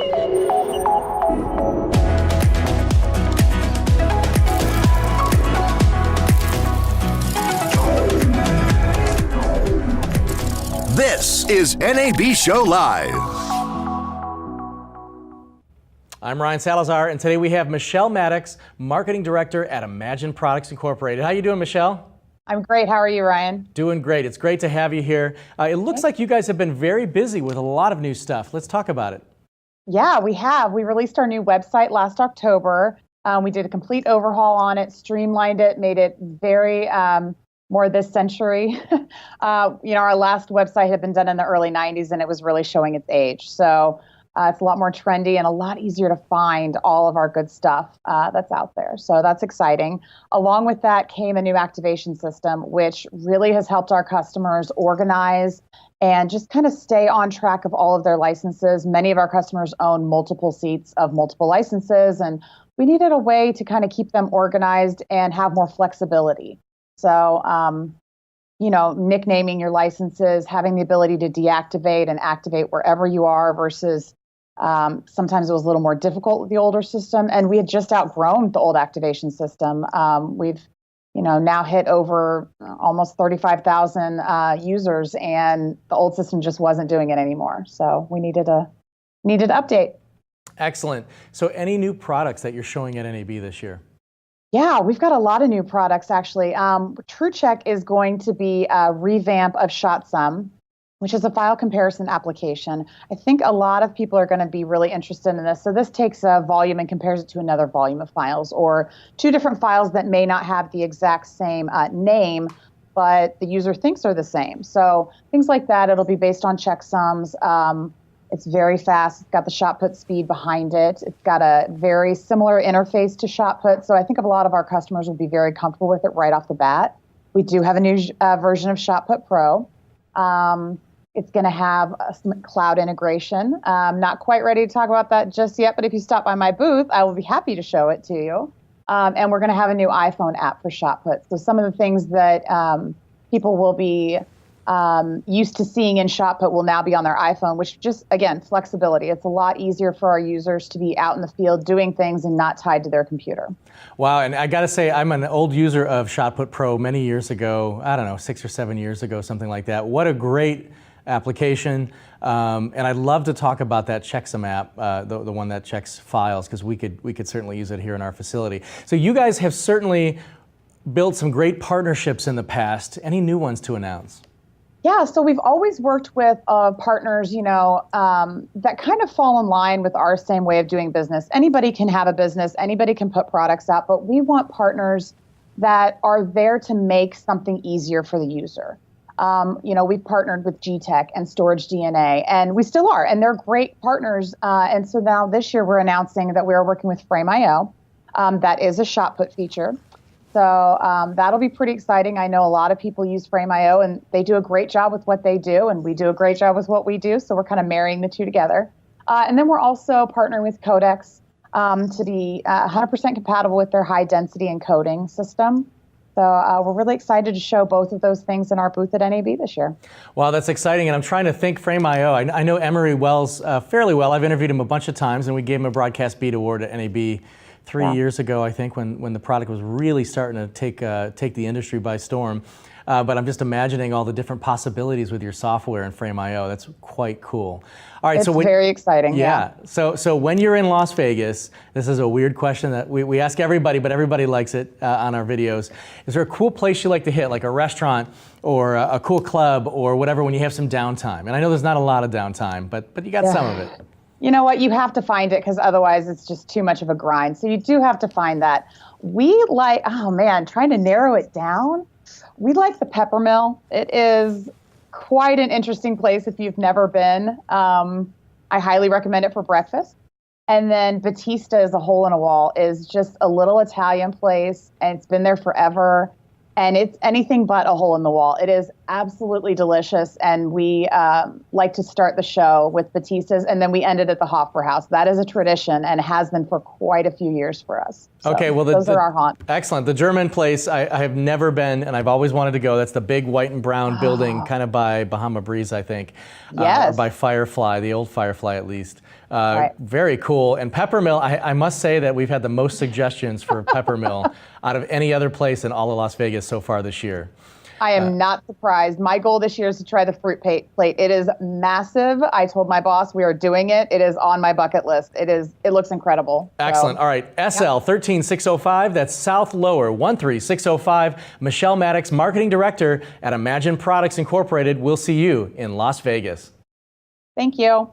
This is NAB Show Live. I'm Ryan Salazar, and today we have Michelle Maddox, Marketing Director at Imagine Products Incorporated. How you doing, Michelle? I'm great. How are you, Ryan? Doing great. It's great to have you here. It looks like you guys have been very busy with a lot of new stuff. Let's talk about it. Yeah, we have. We released our new website last October. We did a complete overhaul on it, streamlined it, made it very more this century. Our last website had been done in the early 90s, and it was really showing its age. So it's a lot more trendy and a lot easier to find all of our good stuff that's out there. So that's exciting. Along with that came a new activation system, which really has helped our customers organize and just kind of stay on track of all of their licenses. Many of our customers own multiple seats of multiple licenses, and we needed a way to kind of keep them organized and have more flexibility. So, nicknaming your licenses, having the ability to deactivate and activate wherever you are versus sometimes it was a little more difficult with the older system. And we had just outgrown the old activation system. We've, now hit over almost 35,000 users, and the old system just wasn't doing it anymore. So we needed to update. Excellent. So any new products that you're showing at NAB this year? Yeah, we've got a lot of new products, actually. TrueCheck is going to be a revamp of ShotSum, which is a file comparison application. I think a lot of people are going to be really interested in this. So this takes a volume and compares it to another volume of files, or two different files that may not have the exact same name, but the user thinks are the same. So things like that, it'll be based on checksums. It's very fast. It's got the shot put speed behind it. It's got a very similar interface to shot put. So I think a lot of our customers will be very comfortable with it right off the bat. We do have a new version of Shot Put Pro. It's going to have some cloud integration. I'm not quite ready to talk about that just yet, but if you stop by my booth, I will be happy to show it to you. And we're going to have a new iPhone app for shot put. So some of the things that people will be used to seeing in shot put will now be on their iPhone, which just, again, flexibility. It's a lot easier for our users to be out in the field doing things and not tied to their computer. Wow, and I got to say, I'm an old user of Shot Put Pro many years ago. I don't know, 6 or 7 years ago, something like that. What a great application, and I'd love to talk about that checksum app, the one that checks files, because we could certainly use it here in our facility. So you guys have certainly built some great partnerships in the past. Any new ones to announce? Yeah, so we've always worked with partners, that kind of fall in line with our same way of doing business. Anybody can have a business, anybody can put products out, but we want partners that are there to make something easier for the user. We've partnered with G-Tech and Storage DNA, and we still are, and they're great partners. And so now this year we're announcing that we are working with Frame.io. That is a shot put feature. So that'll be pretty exciting. I know a lot of people use Frame.io, and they do a great job with what they do, and we do a great job with what we do. So we're kind of marrying the two together. And then we're also partnering with Codex to be 100% compatible with their high density encoding system. So we're really excited to show both of those things in our booth at NAB this year. Wow, that's exciting. And I'm trying to think Frame.io. I know Emery Wells fairly well. I've interviewed him a bunch of times, and we gave him a Broadcast Beat Award at NAB 3 years ago, I think, when the product was really starting to take the industry by storm. But I'm just imagining all the different possibilities with your software in Frame.io. That's quite cool. All right, it's very exciting. Yeah. So when you're in Las Vegas, this is a weird question that we ask everybody, but everybody likes it on our videos. Is there a cool place you like to hit, like a restaurant or a cool club or whatever, when you have some downtime? And I know there's not a lot of downtime, but you got some of it. You know what? You have to find it, because otherwise it's just too much of a grind. So you do have to find that. We like, trying to narrow it down. We like the Peppermill. It is quite an interesting place if you've never been. I highly recommend it for breakfast. And then Batista is a hole in a wall, is just a little Italian place, and it's been there forever. And it's anything but a hole in the wall. It is absolutely delicious. And we like to start the show with Batista's, and then we end it at the Hoffer House. That is a tradition and has been for quite a few years for us. So okay, well, those are our haunts. Excellent. The German place, I have never been, and I've always wanted to go. That's the big white and brown building kind of by Bahama Breeze, I think. Yes. Or by Firefly, the old Firefly at least. Right. Very cool. And Peppermill, I must say that we've had the most suggestions for Peppermill out of any other place in all of Las Vegas so far this year. I am not surprised. My goal this year is to try the fruit plate. It is massive. I told my boss we are doing it. It is on my bucket list. It looks incredible. Excellent. So, all right. SL 13605, that's South Lower 13605. Michelle Maddox, Marketing Director at Imagine Products Incorporated. We'll see you in Las Vegas. Thank you.